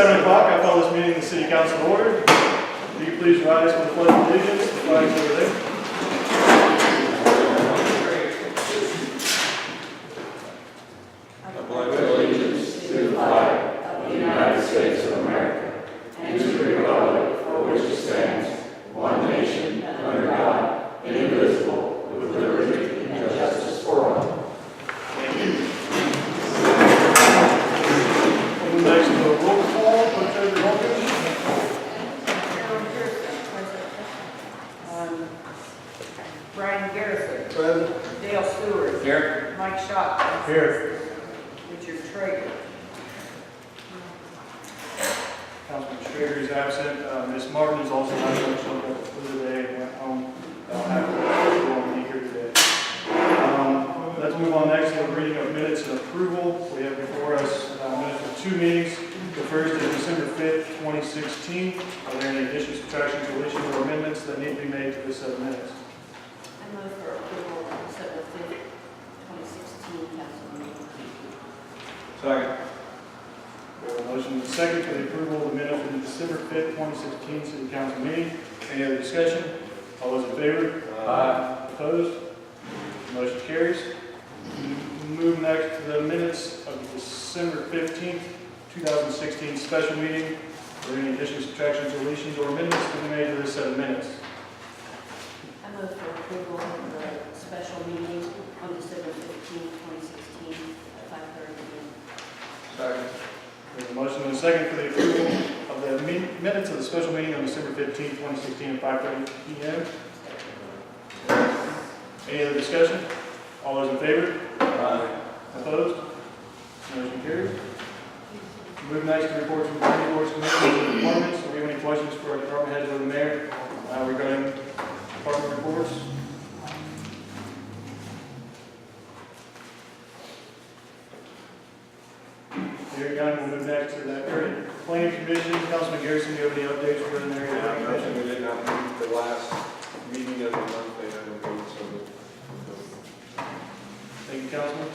7 o'clock. I call this meeting of the City Council to order. Will you please rise for the pledge of allegiance? The flag's over there. I pledge allegiance to the flag of the United States of America and to the republic for which it stands, one nation, under God, indivisible, with liberty and justice for all. Thank you. Moving next to the roll call. Clerk Treasurer Hawkins. Brian Garrison. Present. Dale Stewart. Here. Mike Schott. Here. Richard Traeger. Councilman Schrader is absent. Ms. Martin is also not going to show up for today. Went home. Have to be here today. Let's move on next to the reading of minutes and approval. We have before us minutes for 2 meetings. The first is December 5th, 2016. Are there any additions, subtractions, deletions, or amendments that need to be made to this set of minutes? I move for approval of December 5th, 2016 council meeting. Second. We have a motion and a second for the approval of the minutes from the December 5th, 2016 City Council meeting. Any other discussion? All those in favor? Aye. Opposed? Motion carries. Move next to the minutes of the December 15th, 2016 special meeting. Are there any additions, subtractions, deletions, or amendments to be made to this set of minutes? I move for approval of the special meeting on December 15th, 2016 at 5:30 p.m. Second. We have a motion and a second for the approval of the minutes of the special meeting on December 15th, 2016 at 5:30 p.m. Any other discussion? All those in favor? Aye. Opposed? Motion carries. Move next to reports from planning boards, commissions, and departments. Do we have any questions for our department heads or the mayor regarding department reports? Hearing none, we'll move next to that area. Planning commission, Councilman Garrison, do you have any updates for the area? Nothing, we did not meet the last meeting of the month, they had a vote, so. Thank you, Councilman.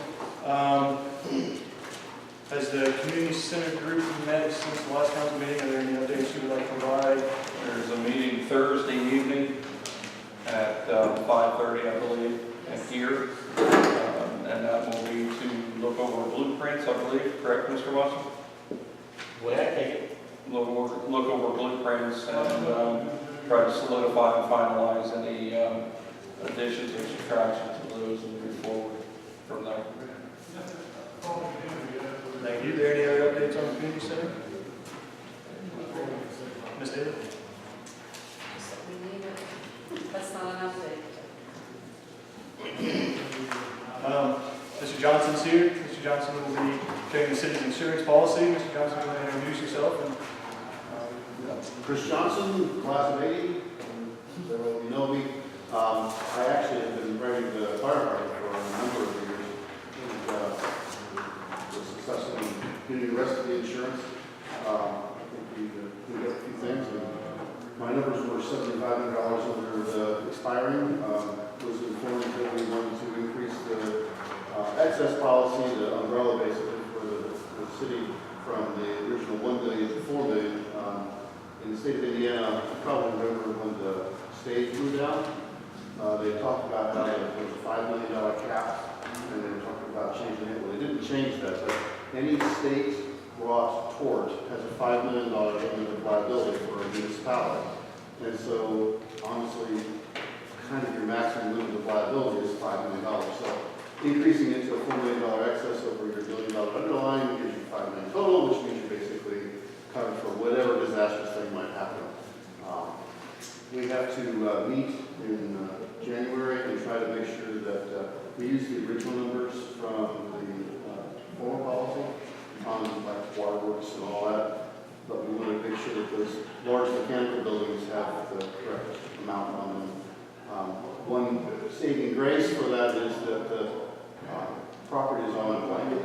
Has the community center group met since the last council meeting? Are there any updates you would like to provide? There's a meeting Thursday evening at 5:30, I believe, and here. And that will be to look over blueprints, I believe, correct, Mr. Watson? Way I take it. Look over blueprints and try to solidify and finalize any additions or subtractions to those and move forward from there. Thank you. Are there any other updates on the community center? Ms. Davis? We need it. That's not an update. Mr. Johnson's here. Mr. Johnson will be carrying the city's insurance policy. Mr. Johnson, you want to introduce yourself? And, Chris Johnson, class of 80, several of you know me. I actually have been running the fire department for a number of years. And was successful in getting the rest of the insurance. I think we got a few things. And my numbers were $7,500 over the expiring. Was informed that we wanted to increase the excess policy, the umbrella basically, for the city from the original $1 billion to $4 billion. In the state of Indiana, you probably remember when the stage blew down, they talked about how there was a $5 million cap, and they were talking about changing it. Well, they didn't change that, but any state-brought tort has a $5 million limit of liability for a municipality. And so, honestly, kind of your maximum limit of liability is $5 million. So, increasing it to a $4 million excess over your $1 billion underlying gives you $5 million total, which means you're basically covered for whatever disastrous thing might happen. We have to meet in January and try to make sure that we use the original numbers from the former policy on like waterworks and all that, but we want to make sure that those large mechanical buildings have the correct amount on them. One saving grace for that is that the property is on a blanket,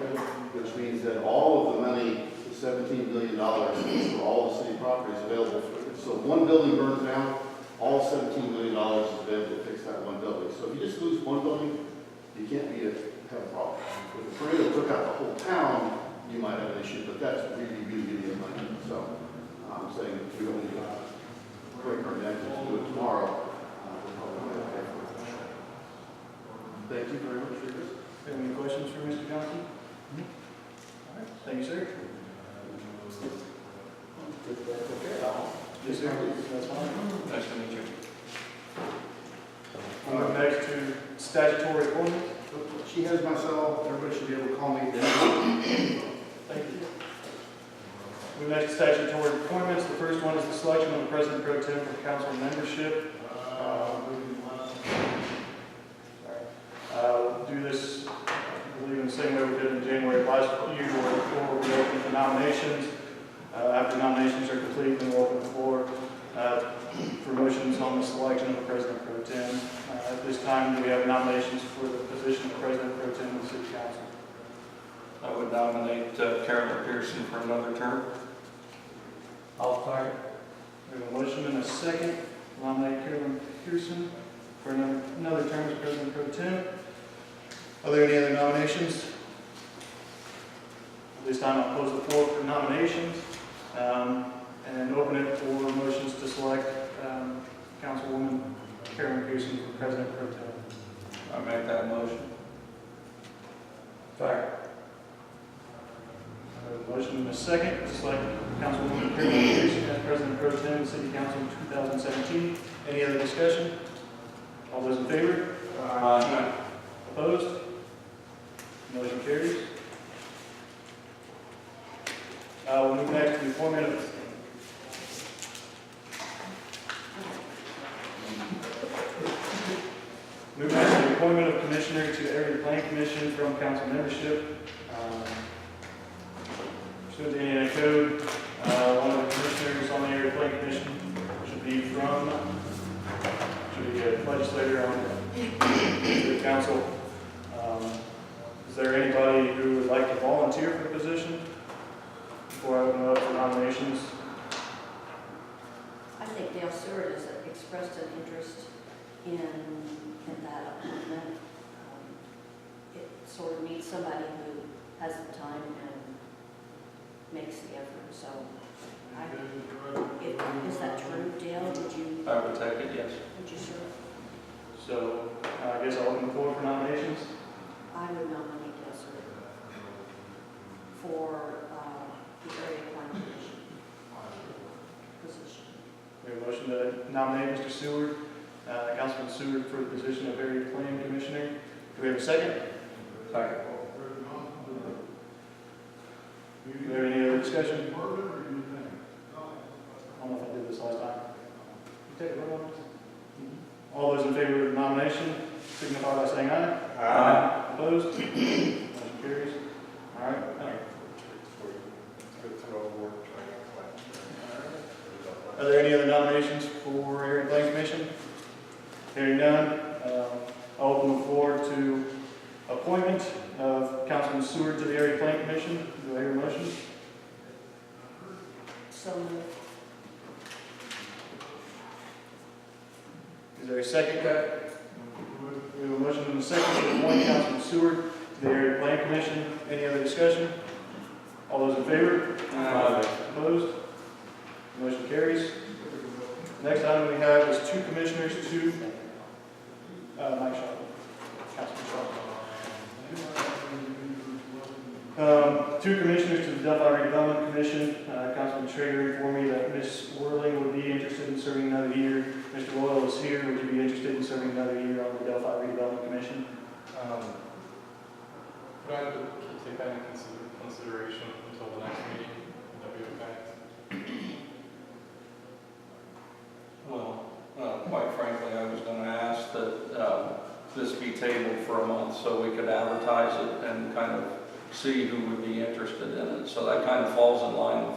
which means that all of the money, the $17 billion for all the city properties available for it. So if one building burns down, all $17 million is available to fix that one building. So if you just lose one building, you can't have a problem. If the tornado took out the whole town, you might have an issue, but that's really, really, really unlikely. So I'm saying if we don't need to break our neck and do it tomorrow, we'll probably be okay. Thank you very much for this. Any questions for Mr. Johnson? All right, thank you, sir. Yes, sir. That's fine. Nice to meet you. We'll move next to statutory appointments. She has my cell, everybody should be able to call me. Thank you. Move next to statutory appointments. The first one is the selection of the president pro tem for council membership. We'll do this, I believe, in the same way we did in January of last year, where we open the nominations. After nominations are complete, then we'll open the floor for motions on the selection of the president pro tem. At this time, do we have nominations for the position of president pro tem of the city council? I would nominate Carolyn Pearson for another term. I'll start. We have a motion and a second to nominate Carolyn Pearson for another term as president pro tem. Are there any other nominations? At this time, I'll close the floor for nominations and open it for motions to select Councilwoman Carolyn Pearson for president pro tem. I make that motion. Sorry. A motion and a second to select Councilwoman Carolyn Pearson as president pro tem of the city council in 2017. Any other discussion? All those in favor? Aye. Opposed? Motion carries. We'll move next to the appointment of commissioner to the Area Plan Commission from council membership. Pursuant to Indiana Code, one of the commissioners on the Area Plan Commission should be a legislator on the council. Is there anybody who would like to volunteer for the position before I open it up for nominations? I think Dale Seward has expressed an interest in that appointment. It sort of needs somebody who has the time and makes the effort, so is that true, Dale? I would take it, yes. Would you serve? So I guess I'll open the floor for nominations. I would nominate Dale Seward for the Area Plan Commission position. We have a motion to nominate Mr. Seward, Councilman Seward, for the position of Area Planning Commissioner. Do we have a second? Second. Do we have any other discussion? I don't know if I did this last time. You take a vote on this? All those in favor of the nomination signify by saying aye. Aye. Opposed? Motion carries. All right. Are there any other nominations for Area Plan Commission? Hearing none, I'll open the floor to appointment of Councilman Seward to the Area Plan Commission. Do I hear a motion? So moved. Is there a second? We have a motion and a second to appoint Councilman Seward to the Area Plan Commission. Any other discussion? All those in favor? Aye. Opposed? Motion carries. Next item we have is two commissioners to, Mike Shaw, Councilman Shaw. Two commissioners to the Delphi Redevelopment Commission. Councilman Schrager informed me that Ms. Worling would be interested in serving another year. Mr. Royal is here. Would you be interested in serving another year on the Delphi Redevelopment Commission? Would I have to take that into consideration until the next meeting? Would that be okay? Well, quite frankly, I was going to ask that this be tabled for a month so we could advertise it and kind of see who would be interested in it. So that kind of falls in line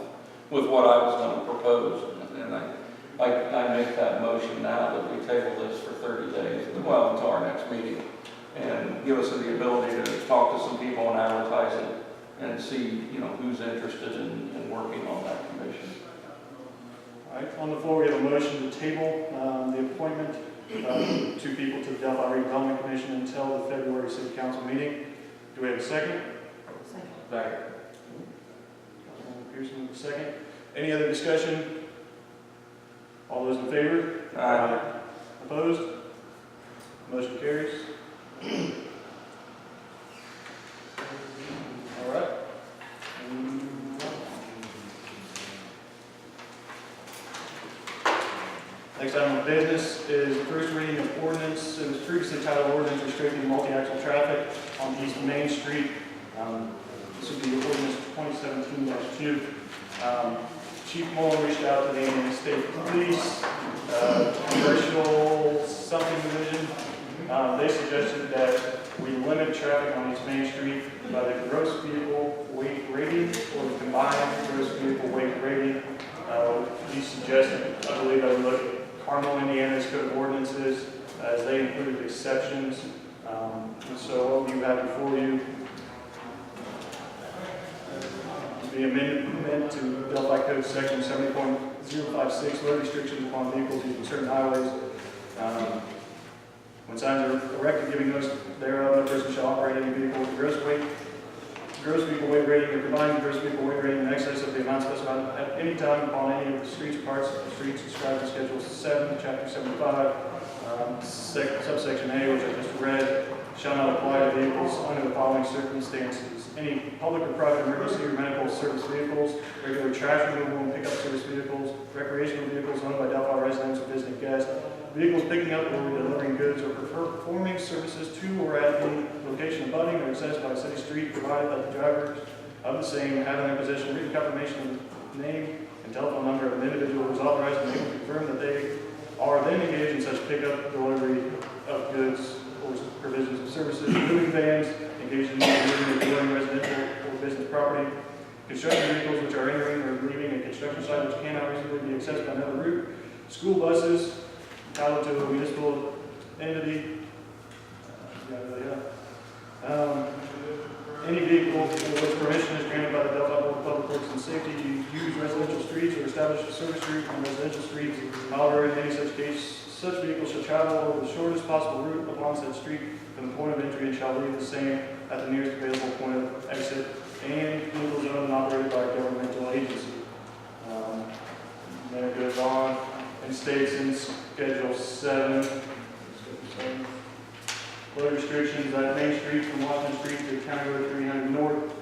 with what I was going to propose. And I make that motion now that we table this for 30 days, well, until our next meeting, and give us the ability to talk to some people and advertise it and see, who's interested in working on that commission. All right, on the floor we have a motion to table the appointment of two people to the Delphi Redevelopment Commission until the February City Council meeting. Do we have a second? Second. Second. Pearson with a second. Any other discussion? All those in favor? Aye. Opposed? Motion carries. All right. Next item of business is the first reading of ordinance. It was previously titled ordinance restricting multi-axle traffic on East Main Street. This would be ordinance 2017-2. Chief Mullen reached out to the Indiana State Police, commercial something division. They suggested that we limit traffic on East Main Street by the gross vehicle weight rating or the combined gross vehicle weight rating. He suggested, I believe, I would look at Carmel, Indiana's code of ordinances as they included exceptions. And so what you have before you the amendment to Delphi Code Section 70.056, load restrictions upon vehicles using certain highways. When signs are erected giving notice thereof, no person shall operate any vehicle with gross vehicle weight rating or combined gross vehicle weight rating in excess of the amount specified at any time upon any of the streets or parts of the streets described in Schedule 7, Chapter 75, subsection A, which I just read, shall not apply to vehicles under the following circumstances. Any public or private emergency or medical service vehicles, regular trash removal and pickup service vehicles, recreational vehicles owned by Delphi residents or visiting guests, vehicles picking up or delivering goods or performing services to or at any location abutting or accessed by a city street, provided that the drivers of the same have in their possession written confirmation of the name and telephone number of an individual who is authorized and able to confirm that they are then engaged in such pickup, delivery of goods or provisions of services, moving vans, engaged in moving or dealing residential or business property, construction vehicles which are entering or leaving a construction site which cannot reasonably be accessed by another route, school buses, titled to a municipal entity, any vehicle for which permission is granted by the Delphi Board of Public Works and Safety to use residential streets or establish a service route on residential streets. However, in any such case, such vehicle shall travel over the shortest possible route upon said street from the point of entry and shall leave the same at the nearest available point of exit, and vehicles owned and operated by a governmental agency. Then it goes on and states in Schedule 7, load restrictions at Main Street from Washington Street to County Road 300 North.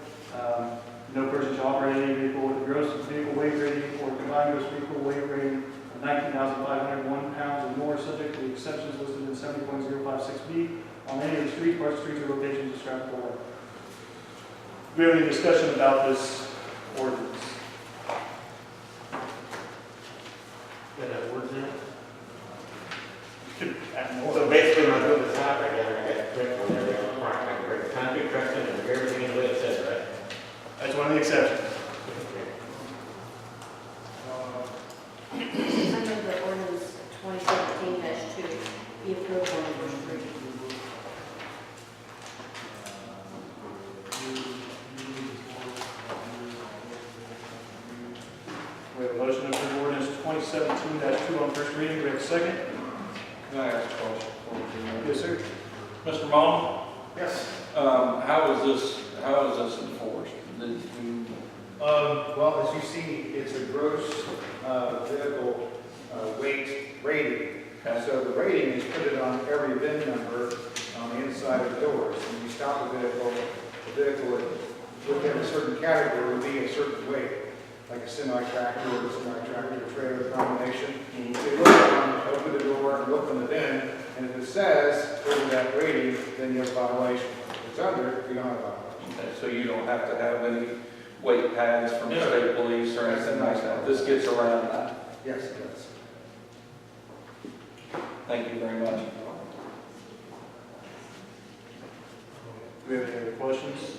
No person shall operate any vehicle with a gross vehicle weight rating or combined gross vehicle weight rating of 19,501 pounds or more, subject to the exceptions listed in 70.056B on any of the streets, parts, streets, or locations described below. Do we have any discussion about this ordinance? So basically, when I go to the top right there, I got print on everything on the front, I can bring the concrete trucks in and everything in the way it says, right? That's one of the exceptions. I move that ordinance 2017-2 be approved on first reading. We have a motion to approve ordinance 2017-2 on first reading. Do we have a second? Can I ask a question? Yes, sir. Mr. Mullen, Yes. how is this enforced? Did you, Well, as you see, it's a gross vehicle weight rating. So the rating is put on every VIN number on the inside of the doors. When you stop a vehicle, the vehicle within a certain category will be a certain weight, like a semi-tractor or a semi-tractor trailer combination. So you look on, open the door, and look on the VIN, and if it says over that rating, then you have a violation. If it's under, you don't have a violation. okay, so you don't have to have any weight pads from the state police or anything like that? This gets around that. Yes, it does. Thank you very much. Do we have any other questions?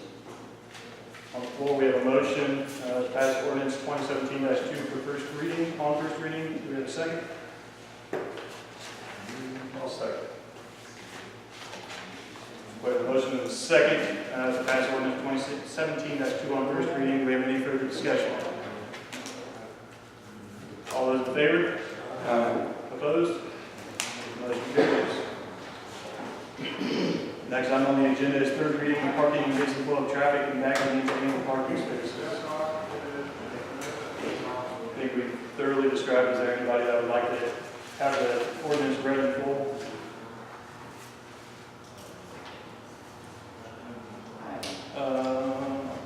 On the floor, we have a motion to pass ordinance 2017-2 for first reading. On first reading, do we have a second? I'll second. We have a motion and a second to pass ordinance 2017-2 on first reading. Do we have any further discussion? All those in favor? Opposed? Motion carries. Next item on the agenda is third reading of parking and basic flow of traffic and backing into annual parking spaces. described. Is there anybody that would like to have the ordinance read in full?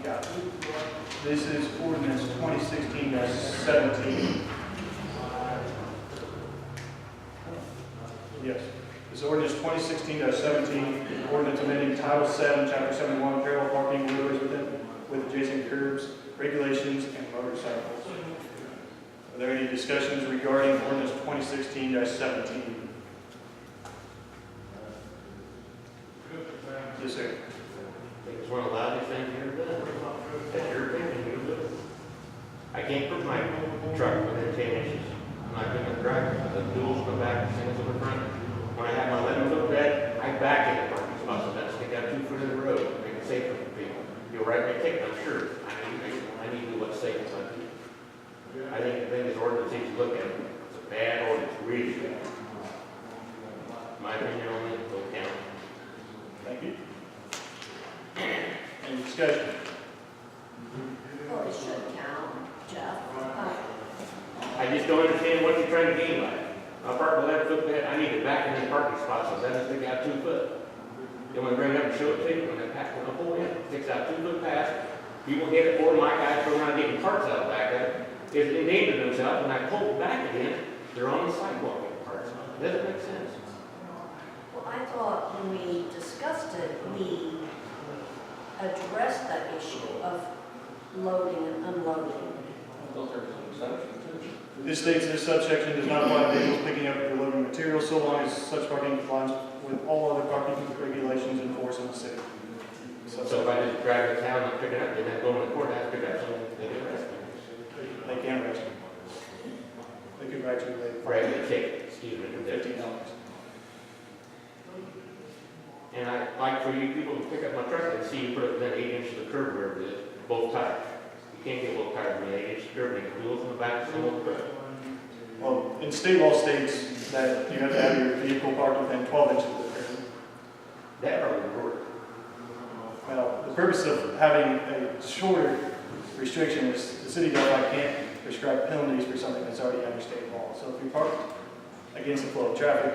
Got it. This is ordinance 2016-17. Yes. This is ordinance 2016-17, ordinance amending Title 7, Chapter 71, parallel parking wheelers with adjacent curbs, regulations, and motorcycles. Are there any discussions regarding ordinance 2016-17? Yes, sir. It's one of the loudest things you've ever done. That's your opinion, you do it. I can't put my truck within 10 inches. I'm not going to drive it. The duals come back and send us to the front. When I have my lemon looked at, I back in the parking spot, so that's stick out 2 foot in the road, make it safer for people. You'll write me a ticket, I'm sure. I need to do what's safe for my people. I think the thing is ordinance needs to look at it. It's a bad ordinance, really bad. My opinion only, will count. Thank you. Any discussion? Well, it should count, Jeff. I just don't understand what you're trying to gain by it. I park 11 foot bed, I need to back in the parking spot, so that stick out 2 foot. Then when I bring it up and show it to you, when I pack, when I pull in, sticks out 2 foot past, people hit it, or my guys go around getting parts out of back of it. If they endanger themselves, when I pull it back again, they're on the sidewalk getting parts out. Does it make sense? Well, I thought when we discussed it, we addressed that issue of loading and unloading. Those are some exceptions. This states this subsection does not apply to vehicles picking up or loading materials so long as such parking complies with all other parking regulations in force in the city. So if I just drive to town and pick it up, then I go to the courthouse, pick up something, they get arrested. They can't arrest you. They could write you a Right, they take it, excuse me, $15. And I'd like for you people to pick up my truck and see you put it within 8 inches of the curb wherever it is, both tires. You can't get both tires within 8 inches of curb, and the wheels in the back of the truck. Well, in state law states that you have to have your vehicle parked within 12 inches of the curb. That probably would work. Well, the purpose of having a shorter restriction is the city of Delphi can't prescribe penalties for something that's already under state law. So if you're parked against the flow of traffic,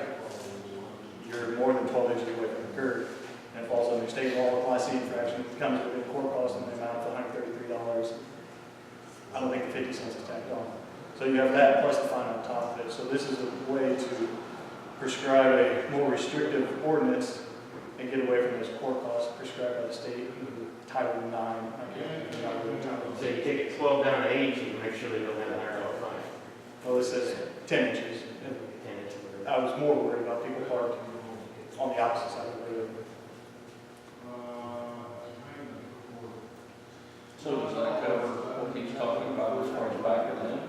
you're more than 12 inches away from the curb, and it falls under state law. A Class C infraction comes with a court cost in the amount of $133. I don't think the 50 cents is tacked on. So you have that plus the fine on top of it. So this is a way to prescribe a more restrictive ordinance and get away from those court costs prescribed by the state in Title 9. So you take it 12 down to 8, you can make sure they don't have a $100 fine. Well, this says 10 inches. 10 inches. I was more worried about people parked on the opposite side of the road. So does that cover what he's talking about as far as backing in?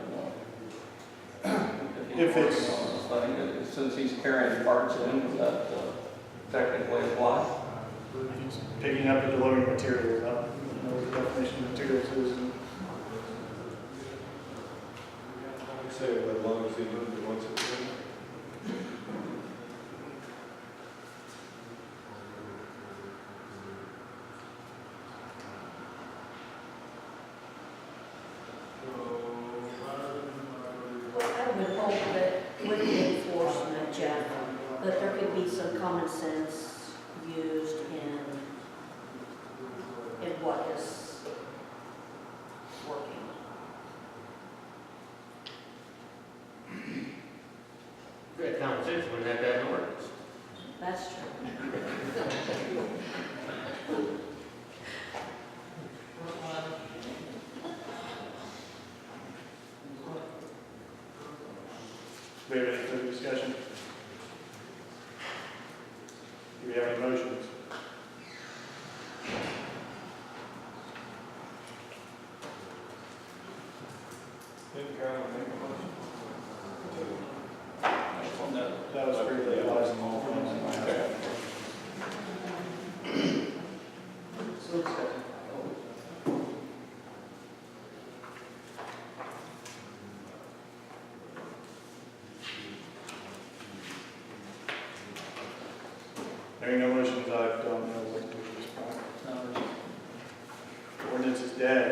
If it's- Since he's carrying parts in, does that technically apply? He's picking up and loading materials. I don't know what the definition of materials is. Say as long as he wants it to. Well, I would hope that with the enforcement, Jeff, that there could be some common sense used in what is working. If you had common sense, wouldn't have to have an ordinance. That's true. Do we have any further discussion? Do we have any motions? Didn't Carolyn make a motion? That was for the license. So discussion. Hearing no motions, I don't know what to do at this point. The ordinance is dead.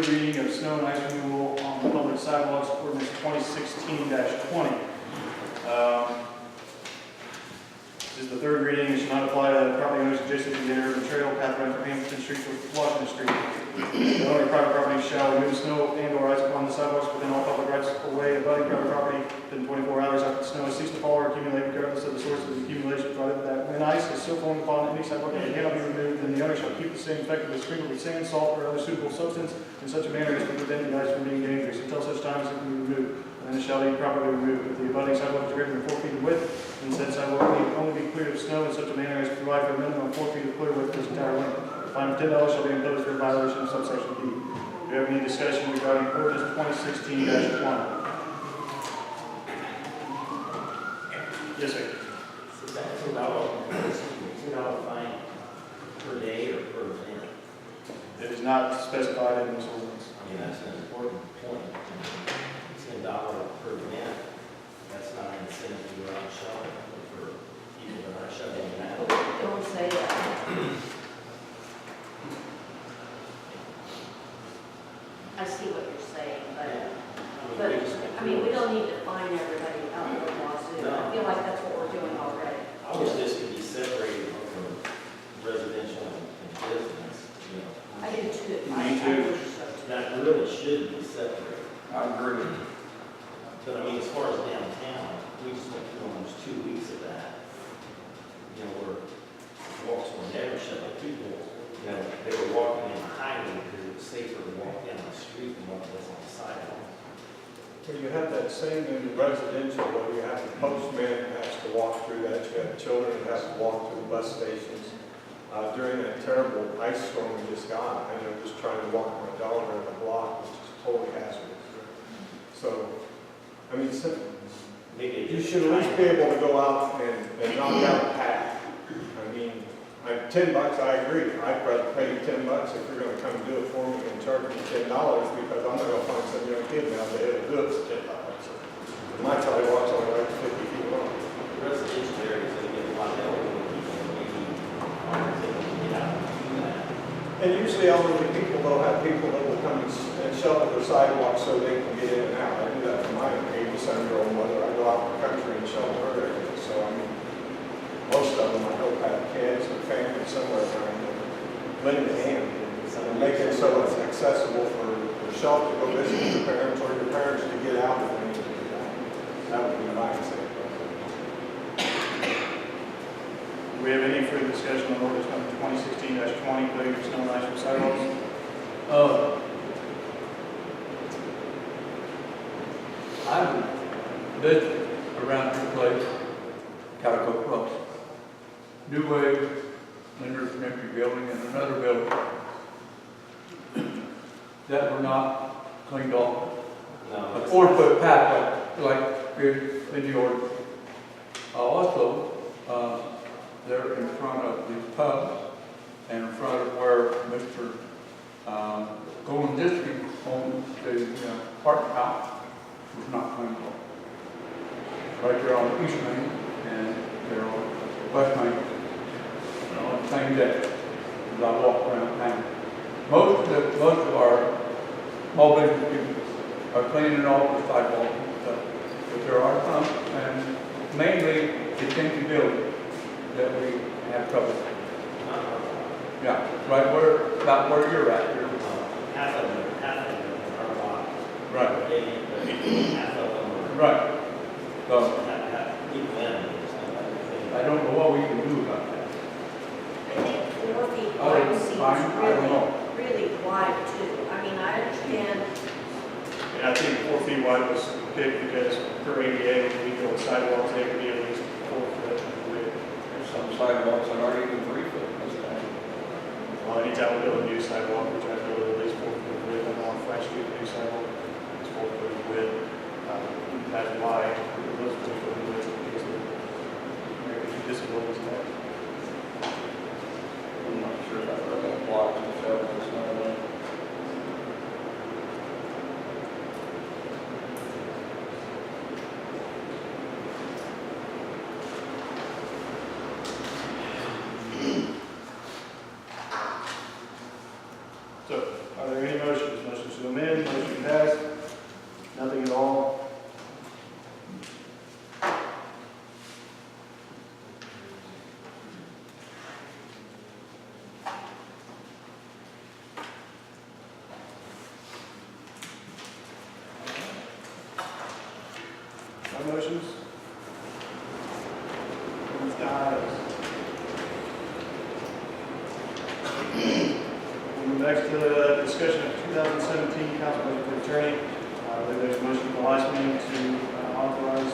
reading of snow and ice removal on public sidewalks, ordinance 2016-20. This is the third reading. It should not apply to property owners adjacent to the urban trail pathway from Hamilton Street to Washington Street. The owner of private property shall remove snow and/or ice upon the sidewalks within all public rights of way abutting private property within 24 hours after the snow has ceased to fall or accumulate, regardless of the source of the accumulation, provided that when ice is still falling upon any sidewalk and cannot be removed, then the owner shall keep the same effectively sprinkled with sand, salt, or other suitable substance in such a manner as to prevent the ice from being dangerous until such time as it can be removed, and it shall be properly removed. If the abutting sidewalk is greater than 4 feet in width, then said sidewalk need only be cleared of snow in such a manner as to provide for a minimum of 4 feet of clear width for its entire length. A fine of $10 shall be imposed for a violation of subsection B. Do you have any discussion regarding ordinance 2016-20? Yes, sir. Is that $2 fine per day or per event? It is not specified in this ordinance. I mean, that's an important point. $10 per event, that's not an incentive to go out and shovel for people that are shoveling now. Don't say that. I see what you're saying, but, I mean, we don't need to fine everybody out of the lawsuit. I feel like that's what we're doing already. I wish this could be separated from residential and business, you know. I do too. Me too. I wish so too. That really should be separated. I agree. But I mean, as far as downtown, we just went through almost 2 weeks of that. You know, where walks were never shut, like people, you know, they were walking in the highway because it was safer to walk down the street than what was on the sidewalk. Well, you have that same in residential, where you have the postman that has to walk through that, you have children that have to walk through the bus stations. During that terrible ice storm we just got, I know just trying to walk my daughter in the block was just totally hazardous. So, I mean, Maybe you should at least be able to go out and knock out a path. I mean, $10, I agree. I'd rather pay you $10 if you're going to come do it for me and charge me $10 because I'm not going to find some young kid now that it'll do it for $10. My sidewalk's only like 50 feet long. residential areas that get a lot of elderly people, maybe aren't able to get out and do that. And usually elderly people, they'll have people that will come and shovel their sidewalks so they can get in and out. I do that for my 87-year-old mother. I go out in the country and shovel her area. So, I mean, most of them, I hope, have kids or family somewhere trying to lend a hand and make it so it's accessible for yourself to go visit your parents or your parents to get out if they need to get out. That would be my example. Do we have any further discussion on ordinance number 2016-20, clearing of snow and ice from sidewalks? I would visit around your place, Calico Cross. New Wave, Linder's an empty building, and another building that were not cleaned off. No, A 4-foot path like is in the ordinance. Also, they're in front of the pub and in front of where Mr. Golden District owns the parking lot was not cleaned off. Right there on East Main and they're on West Main. On the same day as I walk around town. Most of our small business people are cleaning off the sidewalks and stuff. But there are some, and mainly it's empty buildings that we have trouble. Yeah, right where, about where you're at. half of them are blocked. Right. Half of them are. Right. So People in. I don't know what we can do about that. I think 4 feet Oh, wide it's seems fine. I don't know. really wide too. I mean, I understand, And I think 4 feet wide was picked because per ADA, when we build sidewalks, they could be at least 4 foot width. There's some sidewalks that aren't even 3 foot. Well, anytime we build a new sidewalk, we try to build at least 4 foot width. And on Flash Street, the new sidewalk, it's 4 foot width. That's why those 4 foot widths because of American disabilities. I'm not sure if I've ever been blocked in the show, it's not a. So, are there any motions? Motions to motions? Ordinance dies. We'll move next to the discussion of 2017 council budget for attorney. I believe there's a motion from the last meeting to authorize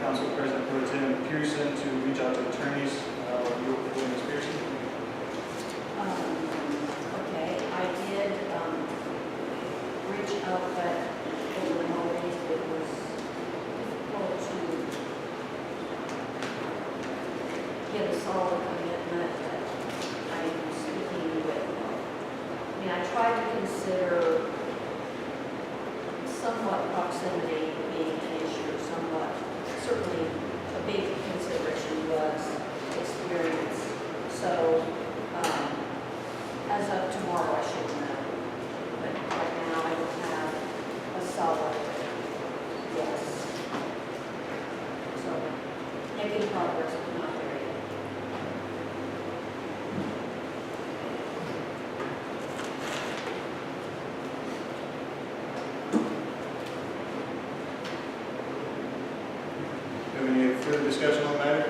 Council President Pro Tem Pearson to reach out to attorneys. Ms. Pearson? Okay, I did reach out, but over the holidays it was difficult to get a solid commitment that I am speaking with. I mean, I tried to consider somewhat proximity being an issue, somewhat, certainly a big consideration was experience. So, as of tomorrow, I should know. But right now, I don't have a solid yes. So, making progress, but not there yet. Do we have any further discussion on the matter?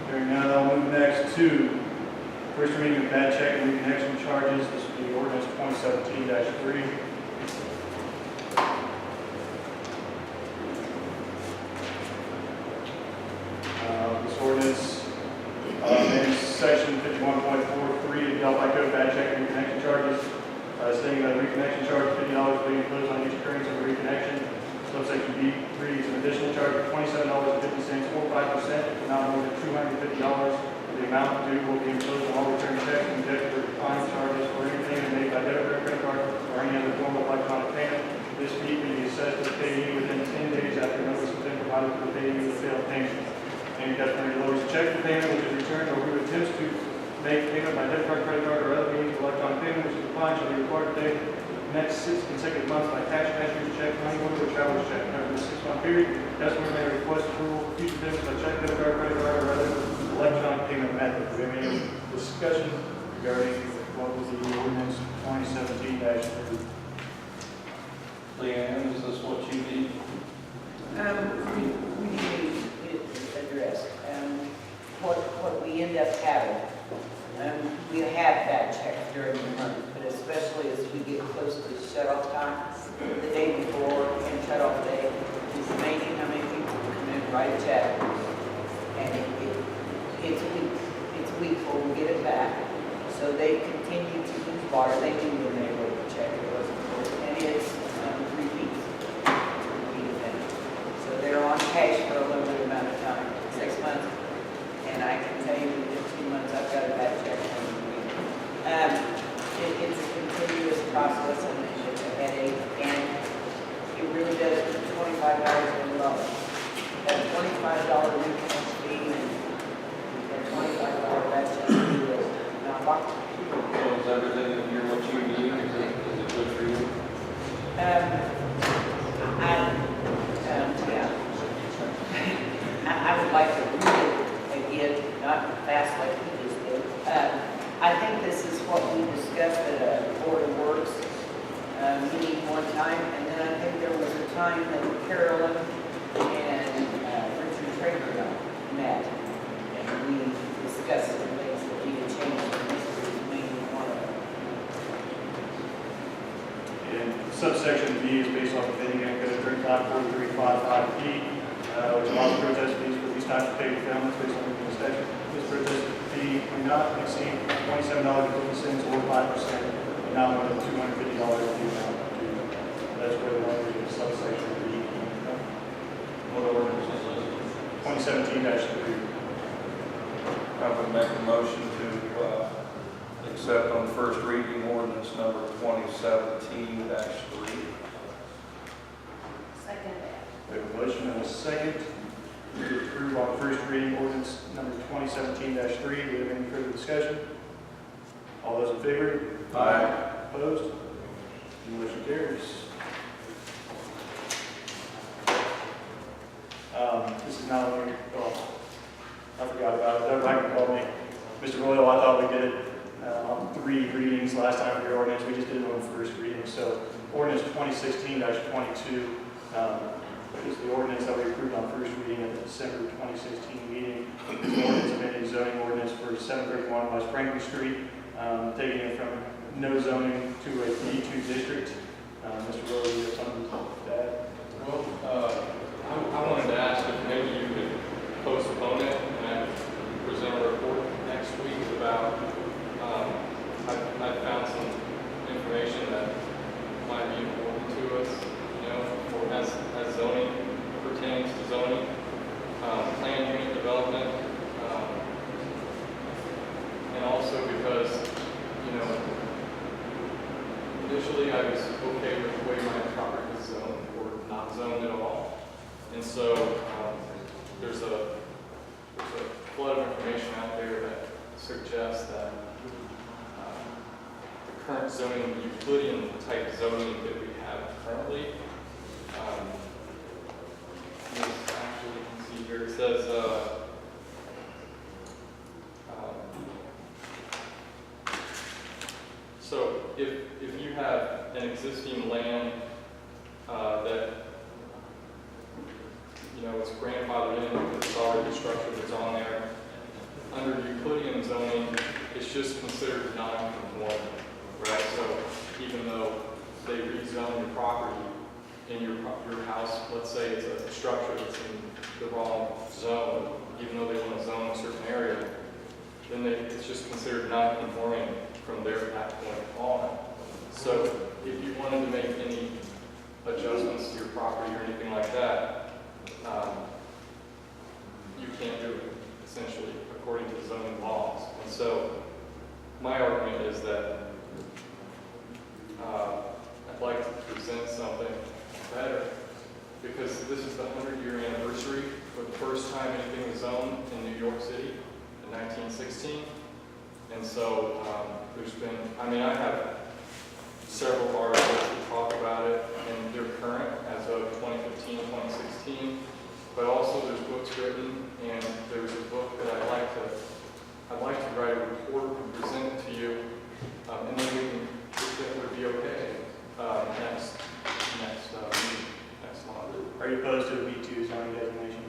Hearing none, I'll move next to first reading of bad check and reconnection charges. This will be ordinance 2017-3. This ordinance amends section 51.43 of Delphi Code bad check and reconnection charges, stating that a reconnection charge of $50 will be imposed on each occurrence of a reconnection. Subsection B3 is an additional charge of $27.50 or 5%, not more than $250. The amount due will be imposed on all return checks and checks for declined charges or any payment made by debit or credit card or any other form of electronic payment. This fee may be assessed to the payee within 10 days after notice has been provided to the payee of the failed payment. Any customer who lowers a check for payment which is returned or who attempts to make payment by debit card, credit card, or other means of electronic payment which is declined shall be required to pay the next 6 consecutive months by cash, cashier's check, money order, or traveler's check. Over the 6-month period, customer may request approval for future payments by check, debit card, credit card, or other electronic payment method. Do we have any discussion regarding what was the ordinance 2017-3? Leanne, is this what you need? We need to address, what we end up having. We have bad checks during the month, but especially as we get close to shut-off time, the day before and shut-off day, it's amazing how many people come in and write a check, and it's weak before we get it back. So they continue to use water. They knew when they wrote the check it wasn't full, and it's repeat event. So they're on cash for a limited amount of time, 6 months, and I can tell you within 2 months I've got a bad check every week. It's a continuous process and it's a headache, and it really does put $25 in low. That $25 reconnection fee and that $25 bad check fee is not box. So is everything in here what you need? Is it good for you? I would like to read it again, not fast like he just did. I think this is what we discussed at a Board of Works meeting one time, and then I think there was a time that Carolyn and Richard Traeger met, and we discussed the things that needed change, and this was mainly one of them. And subsection B is based off of Indiana Code 354355P, which allows protest fees for these types of paid felons based on the statute. This protest fee may not exceed $27.50 or 5%, and not more than $250 of the amount due. That's where the language of subsection B. What ordinance is this? 2017-3. I would make a motion to accept on first reading ordinance number 2017-3. Second. We have a motion and a second to approve on first reading ordinance number 2017-3. Do we have any further discussion? All those in favor? Aye. Opposed? Motion carries. This is not only, I forgot about it. Doug Mike called me. Mr. Royal, I thought we did it on 3 readings last time for your ordinance. We just did it on first reading. So ordinance 2016-22. is the ordinance that we approved on first reading at the December 2016 meeting. It's an ordinance amending zoning ordinance for 731 West Franklin Street, taking it from no zoning to a D2 district. Mr. Rose, you have something to add? Well, I wanted to ask if maybe you could postpone it and present a report next week about, I found some information that might be important to us, you know, for as zoning pertains to zoning, plan unit development, and also because, you know, initially I was okay with the way my property was zoned or not zoned at all. And so there's a flood of information out there that suggests that the current zoning, Euclidean type zoning that we have currently, actually, you can see here, it says, so if you have an existing land that, you know, it's grandfathered in because it's already structured, it's on there, under Euclidean zoning, it's just considered non-conforming, right? So even though they rezone your property in your house, let's say it's a structure that's in the wrong zone, even though they want to zone a certain area, then it's just considered non-conforming from that point on. So if you wanted to make any adjustments to your property or anything like that, you can't do it, essentially, according to zoning laws. And so my argument is that I'd like to present something better, because this is the 100-year anniversary for the first time anything was zoned in New York City in 1916. And so there's been, I have several articles that talk about it, and they're current as of 2015, 2016. But also there's books written, and there's a book that I'd like to write a report and present it to you, and then we can, if that would be okay, next month. Are you opposed to the B2 zoning designation?